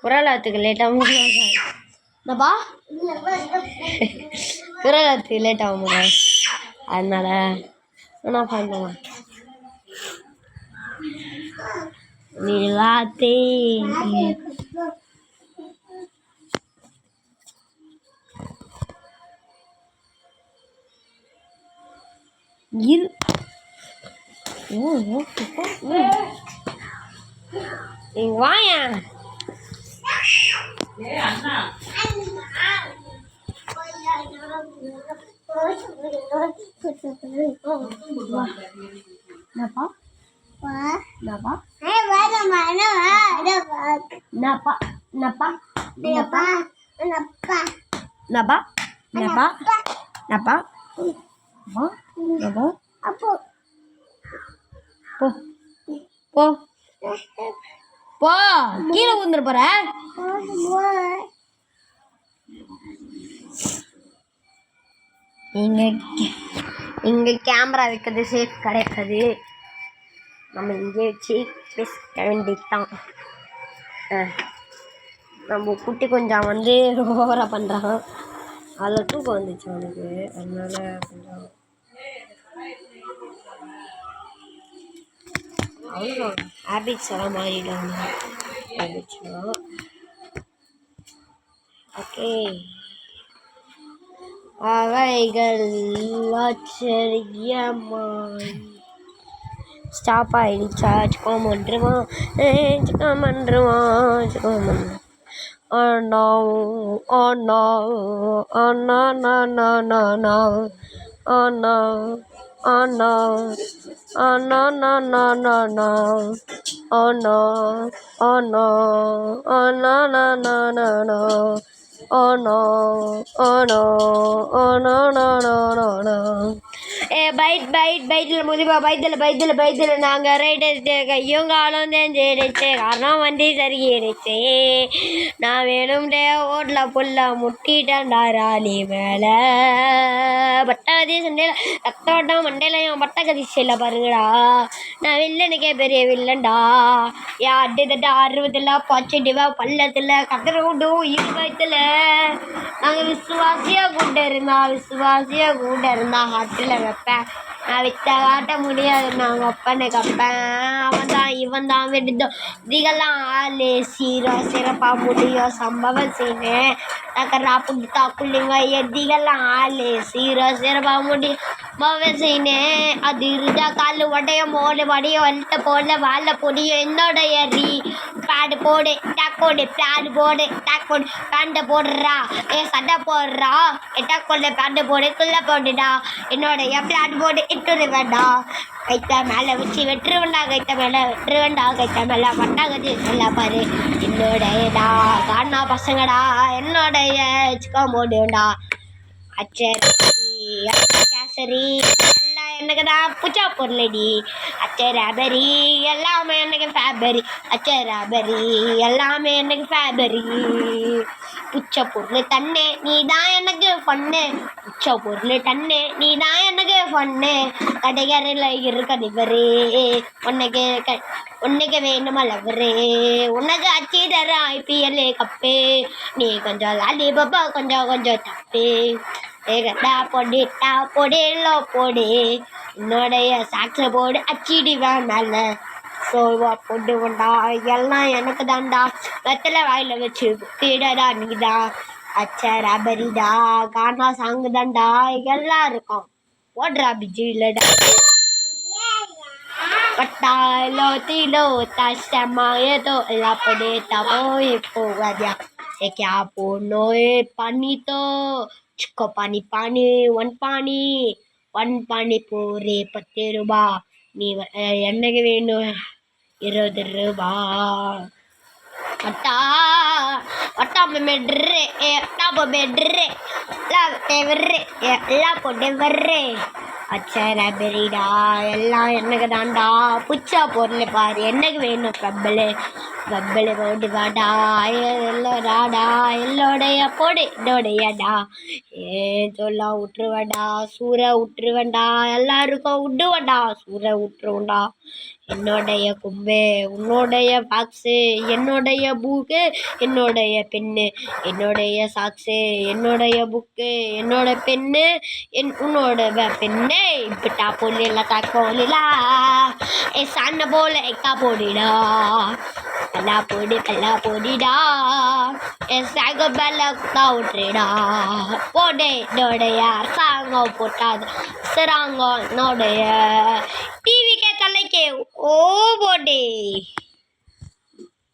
குரலாத்துக்கு லேட்டாக என்னப்பா குரலாத்துக்கு லேட்டாக அதனால என்ன பண்ணுவேன் நிலாத்தே இரு இங்க வாயா போ கீழே ஊந்துட போற இங்கே கேமரா வைக்கிறது சேஃப் கிடையாது. நம்ம இங்கே வச்சு பேச வேண்டியதான். நம்ம குட்டி கொஞ்சம் வந்து ஓவராக பண்ணுறான். அதில் தூக்கம் வந்துச்சு அவனுக்கு. அதனால கொஞ்சம் அவ்வளோ ஹேபிட்ஸ் எல்லாம் மாறிடும். ஹேபிட்ஸ்லாம் ஓகே. அவைகள் ஆச்சரியமாய் ஸ்டாப் ஆகிடுச்சா? சிக்காம வந்துருவான் Oh no, oh no, oh no, no, no, no, no, oh no, oh no, oh no, no, no, no, no, oh no, oh no, oh no, no, no, no, no, oh no, oh no, oh no, no, no, no, no. பைட்டில் முதிப்பா பைத்தில் நாங்கள் right கையும் காலம் தெரிஞ்சிடுச்சு. காரணம் வண்டி சரியிடுச்சு. நான் வேணும்டே ஓட்டல புல்ல முட்டிட்டேன்டா ராணி மேலே. பட்டகதி சண்டையில் ரத்தோட்டம் மண்டையிலையும் பட்டகதி செய்யல பாருங்கடா. நான் வில்லனுக்கே பெரிய வில்லன்டா. ஏன் அட்டுத்தட்ட 60 பாசிட்டிவா பள்ளத்தில் கத்திர விட்டும் 20. நாங்கள் விசுவாசியாக கூட இருந்தா ஹாட்டில் வைப்பேன். நான் வித்த காட்ட முடியாது. நாங்கள் ஒப்பனை கப்பேன். அவன் தான் இவன் தான் விடுதோ இதுகெல்லாம் ஆளு சீரோ சிறப்பாக முடியும் சம்பவம் செய்வேன். நக்கரா புட்டு தாக்குள்ளிங்க எதிகெல்லாம் ஆளு சீரோ சிறப்பாக முடியும் சம்பவம் செய்னேன். அது இருந்தா கால் உடைய மோடு வடைய வளர்த்த போல வாழ பொடியும் என்னோடைய பேடு போடு டேக்கோடு பேடு போடு டேக்கோடு பேண்டை போடுறா சட்டை போடுறா டேக்கோட பேண்டை போடு குள்ள போடுடா என்னோடைய பிளாட் போடு இட்டுரு வேண்டாம். கைத்த மேலே வச்சு வெட்டுருவேண்டா கைத்த மேலே பட்டாகதி நல்லா பாரு. என்னோடையடா காணா பசங்கடா என்னோடைய சிக்கன் போடுண்டா அச்சரி கேசரி எல்லாம் எனக்கு தான் புச்சா பொருளடி. அச்சராபரி எல்லாமே எனக்கு ஃபேபரி. அச்சராபரி எல்லாமே எனக்கு ஃபேபரி. புச்ச பொருள் தண்ணே நீ தான் எனக்கு பொண்ணு. புச்ச பொருள் தண்ணே நீ தான் எனக்கு பொண்ணு. கடைகரையில் இருக்க நிவரே உன்னைக்கு வேணுமா லவரே. உனக்கு அச்சி தர IPL கப்பே. நீ கொஞ்சம் லாலி பாப்பா கொஞ்சம் தப்பே. ஏகடா பொடிலோ போடு என்னோடைய சாக்ஸை போடு அச்சிடுவேன் மேலே. சோவா போட்டு கொண்டா எல்லாம் எனக்கு தான்டா. வெத்தலை வாயில் வச்சு கீழடா நீதான். அச்சராபரிடா கானா சாங்கு தான்டா எல்லாம் இருக்கும். ஓடுறா பிஜி இல்லடா பட்டாலோ தீலோ தமாயே தோ எல்லாம் போடு தமோயே போகாதியா क्या போனோ पानी तो चिको पानी 1 पानी போரே 10 ரூபா. நீ என்னைக்கு வேணும் 20 ரூபா. ஒட்டாம மெட்ரு எல்லாம் போட்டு வர்றே. அச்சரபரிடா எல்லாம் எனக்கு தான்டா. புச்சா பொருள் பாரு என்னைக்கு வேணும் கப்பலு போட்டு வாடா எல்லோடாடா எல்லோடைய போடு என்னோடையடா. சொல்லலாம் விட்டுருவேண்டா சூறை விட்டுருவேண்டா எல்லாருக்கும் விட்டுவேண்டா சூறை விட்டுருவேண்டா என்னுடைய கும்பு உன்னுடைய பாக்ஸு என்னுடைய புக்கு என்னுடைய பென்னு என்னுடைய சாக்ஸு என்னுடைய புக்கு என்னோட பென்னு உன்னோட பெண்ணு இப்பட்டா பொல்லில தக்கோலிலா சண்டை போல எக்கா போடிடா பல்லா போடிடா சாக பல்ல விட்டுடா போடே என்னுடைய அரசாங்கம் போட்டாது அரசாங்கம் என்னுடைய டிவி தலைக்கு ஓ போடே